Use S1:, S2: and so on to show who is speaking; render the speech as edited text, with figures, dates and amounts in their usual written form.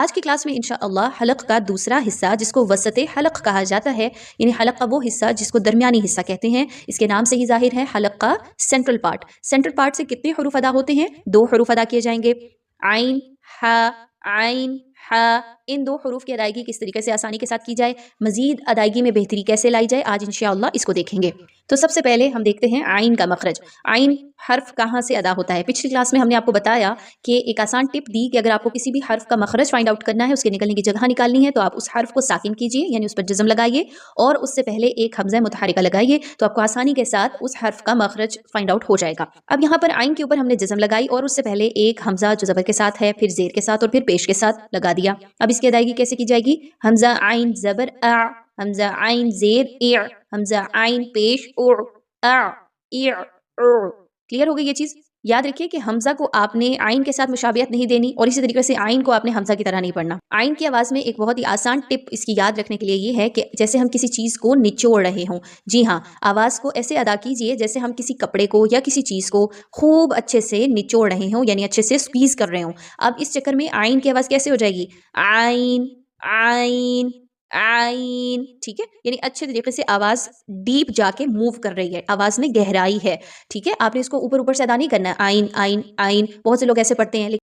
S1: آج کی کلاس میں انشاءاللہ حلق کا دوسرا حصہ جس کو وسط حلق کہا جاتا ہے، یعنی حلق کا وہ حصہ جس کو درمیانی حصہ کہتے ہیں، اس کے نام سے ہی ظاہر ہے حلق کا سینٹرل پارٹ۔ سینٹرل پارٹ سے کتنے حروف ادا ہوتے ہیں؟ 2 حروف ادا کیے جائیں گے، عین عین ح۔ ان 2 حروف کی ادائیگی کس طریقے سے آسانی کے ساتھ کی جائے، مزید ادائیگی میں بہتری کیسے لائی جائے، آج انشاءاللہ اس کو دیکھیں گے۔ تو سب سے پہلے ہم دیکھتے ہیں عین کا مخرج۔ عین حرف کہاں سے ادا ہوتا ہے؟ پچھلی کلاس میں ہم نے آپ کو بتایا کہ ایک آسان ٹپ دی کہ اگر آپ کو کسی بھی حرف کا مخرج فائنڈ آؤٹ کرنا ہے، اس کے نکلنے کی جگہ نکالنی ہے، تو آپ اس حرف کو ساکن کیجئے، یعنی اس پر جزم لگائیے اور اس سے پہلے ایک حمزہ متحرکہ لگائیے، تو آپ کو آسانی کے ساتھ اس حرف کا مخرج فائنڈ آؤٹ ہو جائے گا۔ اب یہاں پر عین کے اوپر ہم نے جزم لگائی اور اس سے پہلے ایک حمزہ جو زبر کے ساتھ ہے، پھر زیر کے ساتھ اور پھر پیش کے ساتھ لگا دیا۔ اب اس کی ادائیگی کیسے کی جائے گی؟ حمزہ عین زبر ا، حمزہ عین زیر ا، حمزہ عین پیش کلیئر ہو گئی یہ چیز؟ یاد رکھیے کہ حمزہ کو آپ نے عین کے ساتھ مشابہت نہیں دینی اور اسی طریقے سے عین کو آپ نے حمزہ کی طرح نہیں پڑھنا۔ عین کی آواز میں ایک بہت ہی آسان ٹپ اس کی یاد رکھنے کے لیے یہ ہے کہ جیسے ہم کسی چیز کو نچوڑ رہے ہوں، جی ہاں، آواز کو ایسے ادا کیجئے جیسے ہم کسی کپڑے کو یا کسی چیز کو خوب اچھے سے نچوڑ رہے ہوں، یعنی اچھے سے سکویز کر رہے ہوں۔ اب اس چکر میں عین کی آواز کیسے ہو جائے گی؟ عین عین عین، ٹھیک ہے، یعنی اچھے طریقے سے آواز ڈیپ جا کے موو کر رہی ہے، آواز میں گہرائی ہے، ٹھیک ہے۔ آپ نے اس کو اوپر اوپر سے ادا نہیں کرنا ہے، عین عین عین، بہت سے لوگ ایسے پڑھتے ہیں